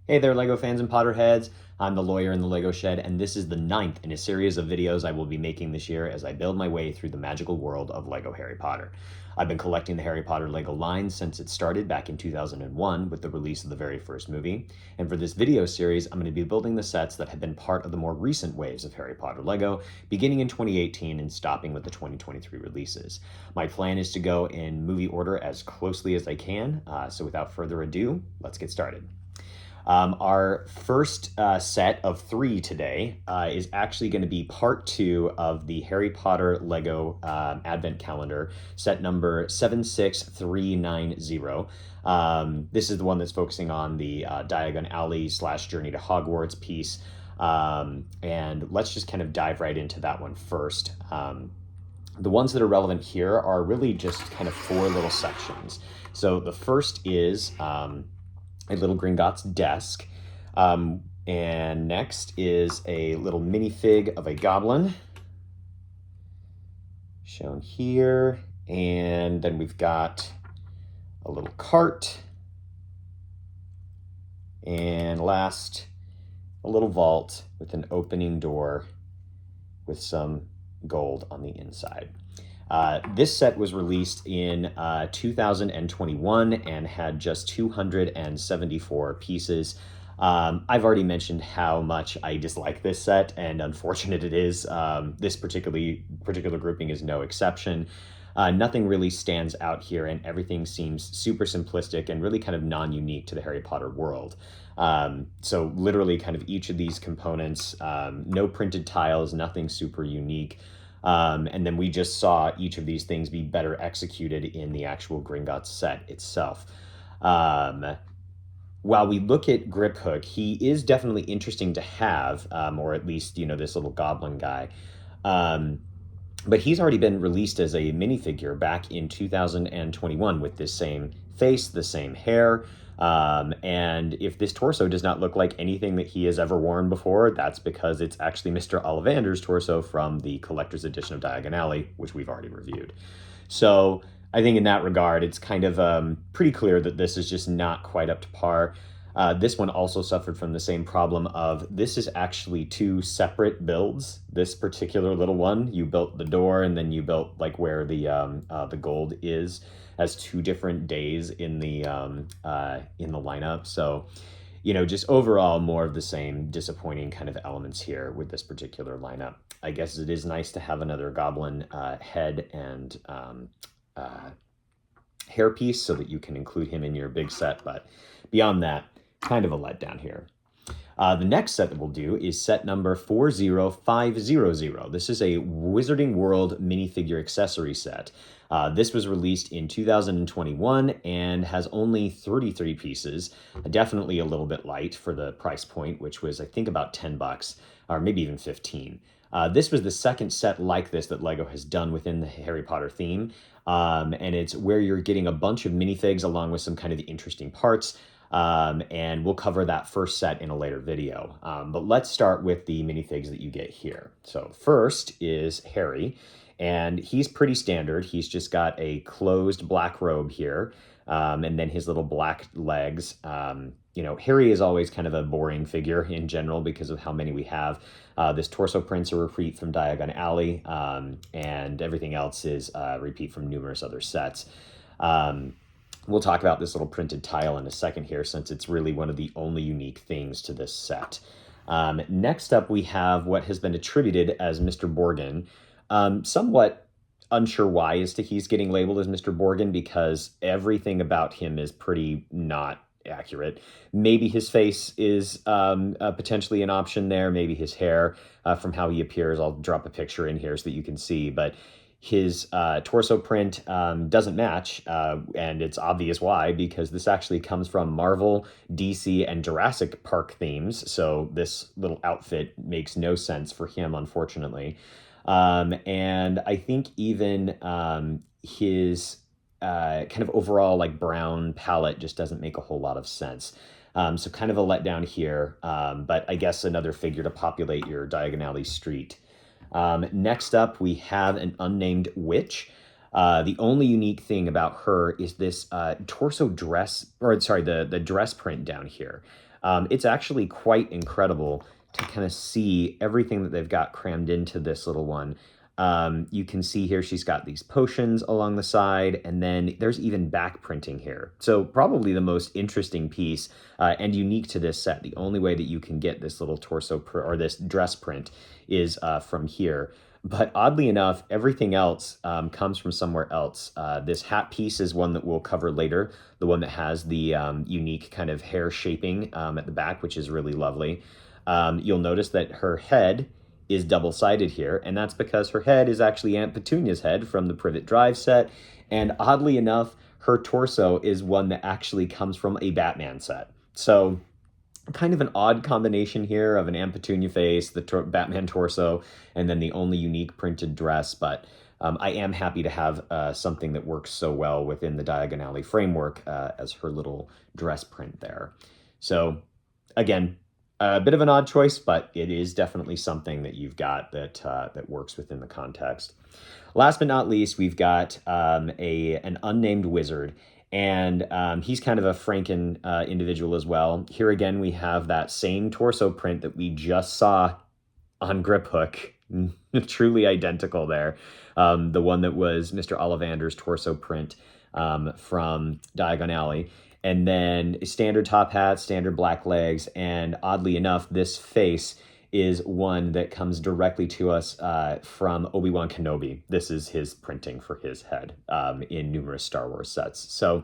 Hey there, LEGO fans and Potterheads. I'm the lawyer in the LEGO shed, and this is the ninth in a series of videos I will be making this year as I build my way through the magical world of LEGO Harry Potter. I've been collecting the Harry Potter LEGO line since it started back in 2001 with the release of the very first movie, and for this video series, I'm going to be building the sets that have been part of the more recent waves of Harry Potter LEGO, beginning in 2018 and stopping with the 2023 releases. My plan is to go in movie order as closely as I can, so without further ado, let's get started. Our first set of three today is actually going to be part two of the Harry Potter Lego Advent Calendar, set number 76390. This is the one that's focusing on the Diagon Alley / Journey to Hogwarts piece. And let's just kind of dive right into that one first. The ones that are relevant here are really just kind of four little sections. So the first is a little Gringotts desk. And next is a little minifig of a goblin, shown here. And then we've got a little cart. And last, a little vault with an opening door with some gold on the inside. This set was released in 2021 and had just 274 pieces. I've already mentioned how much I dislike this set, and unfortunate it is. This particular grouping is no exception. Nothing really stands out here, and everything seems super simplistic and really kind of non-unique to the Harry Potter world. So literally kind of each of these components, no printed tiles, nothing super unique. And then we just saw each of these things be better executed in the actual Gringotts set itself. While we look at Griphook, he is definitely interesting to have, or at least, this little goblin guy. But he's already been released as a minifigure back in 2021 with this same face, the same hair. And if this torso does not look like anything that he has ever worn before, that's because it's actually Mr. Ollivander's torso from the collector's edition of Diagon Alley, which we've already reviewed. So I think in that regard, it's kind of pretty clear that this is just not quite up to par. This one also suffered from the same problem of this is actually two separate builds. This particular little one, you built the door and then you built like where the gold is as two different days in the lineup. So, just overall more of the same disappointing kind of elements here with this particular lineup. I guess it is nice to have another goblin head and hairpiece so that you can include him in your big set, but beyond that, kind of a letdown here. The next set that we'll do is set number 40500. This is a Wizarding World minifigure accessory set. This was released in 2021 and has only 33 pieces, definitely a little bit light for the price point, which was, I think, about $10, or maybe even 15. This was the second set like this that LEGO has done within the Harry Potter theme, and it's where you're getting a bunch of minifigs along with some kind of interesting parts. And we'll cover that first set in a later video. But let's start with the minifigs that you get here. So first is Harry, and he's pretty standard. He's just got a closed black robe here, and then his little black legs. Harry is always kind of a boring figure in general because of how many we have. This torso print's a repeat from Diagon Alley, and everything else is a repeat from numerous other sets. We'll talk about this little printed tile in a second here, since it's really one of the only unique things to this set. Next up, we have what has been attributed as Mr. Borgin. Somewhat unsure why as to he's getting labeled as Mr. Borgin, because everything about him is pretty not accurate. Maybe his face is potentially an option there, maybe his hair from how he appears. I'll drop a picture in here so that you can see, but his torso print doesn't match, and it's obvious why, because this actually comes from Marvel, DC, and Jurassic Park themes, so this little outfit makes no sense for him, unfortunately. And I think even his kind of overall like brown palette just doesn't make a whole lot of sense. So kind of a letdown here, but I guess another figure to populate your Diagon Alley street. Next up, we have an unnamed witch. The only unique thing about her is this torso dress, or sorry, the dress print down here. It's actually quite incredible to kind of see everything that they've got crammed into this little one. You can see here she's got these potions along the side, and then there's even back printing here. So probably the most interesting piece and unique to this set. The only way that you can get this little torso or this dress print is from here. But oddly enough, everything else comes from somewhere else. This hat piece is one that we'll cover later, the one that has the unique kind of hair shaping at the back, which is really lovely. You'll notice that her head is double-sided here, and that's because her head is actually Aunt Petunia's head from the Privet Drive set, and oddly enough, her torso is one that actually comes from a Batman set. So kind of an odd combination here of an Aunt Petunia face, the Batman torso, and then the only unique printed dress, but I am happy to have something that works so well within the Diagon Alley framework as her little dress print there. So again, a bit of an odd choice, but it is definitely something that you've got that that works within the context. Last but not least, we've got an unnamed wizard, and he's kind of a Franken individual as well. Here again, we have that same torso print that we just saw on Grip Hook, truly identical there. The one that was Mr. Ollivander's torso print from Diagon Alley. And then standard top hat, standard black legs, and oddly enough, this face is one that comes directly to us from Obi-Wan Kenobi. This is his printing for his head in numerous Star Wars sets. So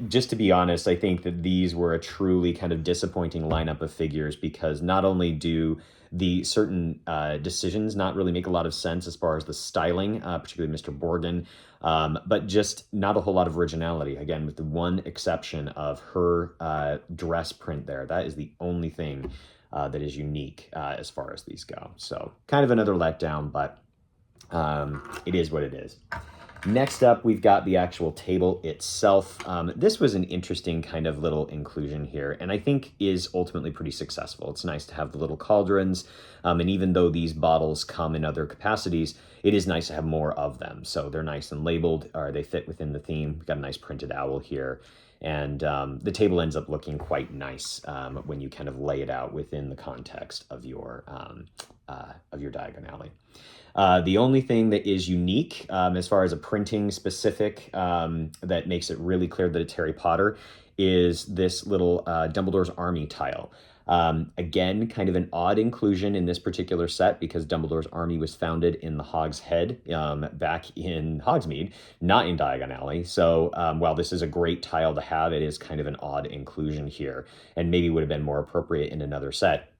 just to be honest, I think that these were a truly kind of disappointing lineup of figures because not only do the certain decisions not really make a lot of sense as far as the styling, particularly Mr. Borgin, but just not a whole lot of originality. Again, with the one exception of her dress print there. That is the only thing that is unique as far as these go. So kind of another letdown, but it is what it is. Next up, we've got the actual table itself. This was an interesting kind of little inclusion here, and I think is ultimately pretty successful. It's nice to have the little cauldrons, and even though these bottles come in other capacities, it is nice to have more of them. So they're nice and labeled, or they fit within the theme. We've got a nice printed owl here, and the table ends up looking quite nice when you kind of lay it out within the context of your Diagon Alley. The only thing that is unique as far as a printing specific that makes it really clear that it's Harry Potter is this little Dumbledore's Army tile. Again, kind of an odd inclusion in this particular set because Dumbledore's Army was founded in the Hog's Head back in Hogsmeade, not in Diagon Alley. So while this is a great tile to have, it is kind of an odd inclusion here and maybe would have been more appropriate in another set.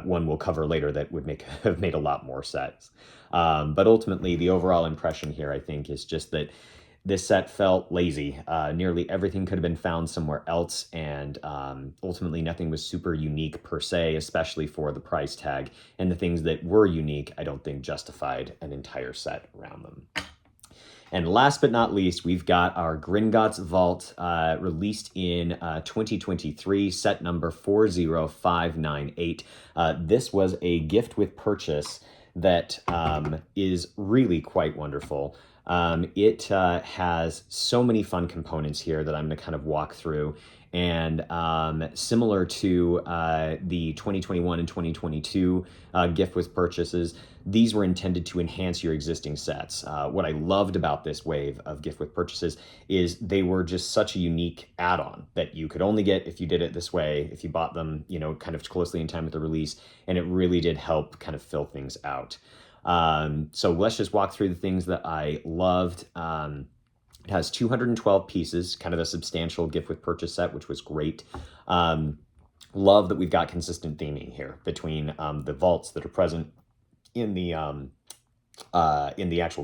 One we'll cover later that would have made a lot more sense. But ultimately, the overall impression here, I think, is just that this set felt lazy. Nearly everything could have been found somewhere else, and ultimately nothing was super unique per se, especially for the price tag. And the things that were unique, I don't think justified an entire set around them. And last but not least, we've got our Gringotts Vault released in 2023, set number 40598. This was a gift with purchase that is really quite wonderful. It has so many fun components here that I'm going to kind of walk through. And similar to the 2021 and 2022 gift with purchases, these were intended to enhance your existing sets. What I loved about this wave of gift with purchases is they were just such a unique add-on that you could only get if you did it this way, if you bought them, you know, kind of closely in time with the release, and it really did help kind of fill things out. So let's just walk through the things that I loved. It has 212 pieces, kind of a substantial gift with purchase set, which was great. Love that we've got consistent theming here between the vaults that are present in the actual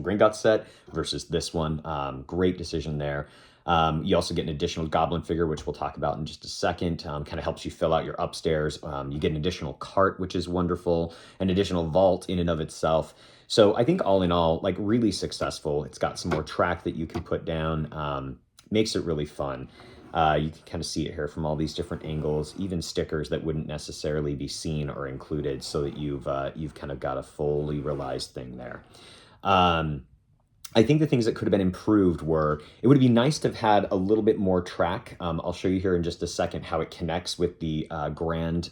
Gringotts set versus this one. Great decision there. You also get an additional goblin figure, which we'll talk about in just a second. Kind of helps you fill out your upstairs. You get an additional cart, which is wonderful. An additional vault in and of itself. So I think all in all, like really successful. It's got some more track that you can put down. Makes it really fun. You can kind of see it here from all these different angles, even stickers that wouldn't necessarily be seen or included, so that you've kind of got a fully realized thing there. I think the things that could have been improved were, it would be nice to have had a little bit more track. I'll show you here in just a second how it connects with the grand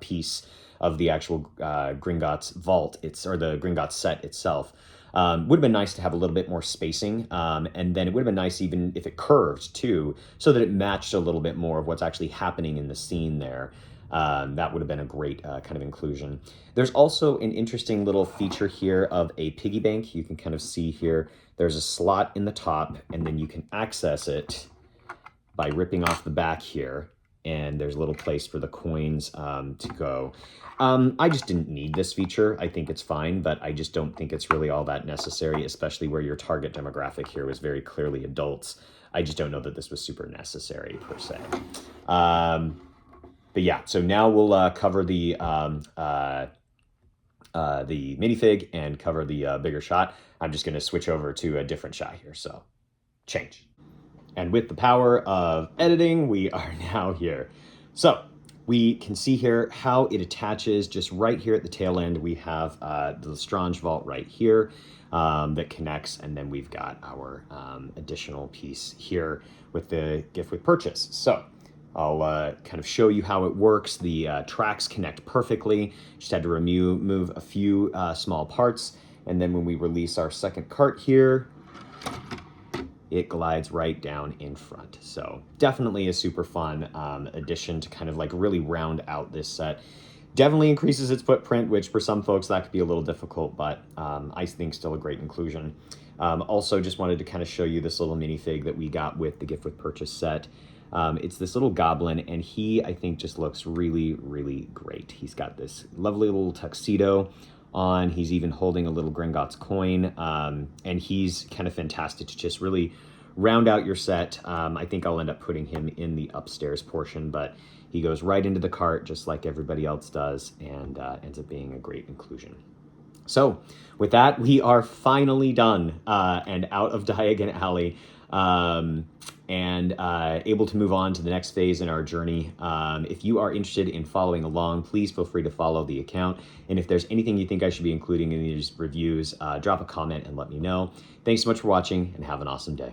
piece of the actual Gringotts vault, or the Gringotts set itself. Would have been nice to have a little bit more spacing, and then it would have been nice even if it curved too, so that it matched a little bit more of what's actually happening in the scene there. That would have been a great kind of inclusion. There's also an interesting little feature here of a piggy bank. You can kind of see here, there's a slot in the top, and then you can access it by ripping off the back here, and there's a little place for the coins to go. I just didn't need this feature. I think it's fine, but I just don't think it's really all that necessary, especially where your target demographic here was very clearly adults. I just don't know that this was super necessary per se. But yeah, so now we'll cover the minifig and cover the bigger shot. I'm just going to switch over to a different shot here, so change. And with the power of editing, we are now here. So we can see here how it attaches just right here at the tail end. We have the Lestrange vault right here that connects, and then we've got our additional piece here with the gift with purchase. So I'll kind of show you how it works. The tracks connect perfectly. Just had to remove a few small parts. And then when we release our second cart here, it glides right down in front. So definitely a super fun addition to kind of like really round out this set. Definitely increases its footprint, which for some folks that could be a little difficult, but I think still a great inclusion. Also just wanted to kind of show you this little minifig that we got with the gift with purchase set. It's this little goblin, and he, I think, just looks really, really great. He's got this lovely little tuxedo on. He's even holding a little Gringotts coin, and he's kind of fantastic to just really round out your set. I think I'll end up putting him in the upstairs portion, but he goes right into the cart just like everybody else does, and ends up being a great inclusion. So with that, we are finally done and out of Diagon Alley. And able to move on to the next phase in our journey. If you are interested in following along, please feel free to follow the account. And if there's anything you think I should be including in these reviews, drop a comment and let me know. Thanks so much for watching, and have an awesome day.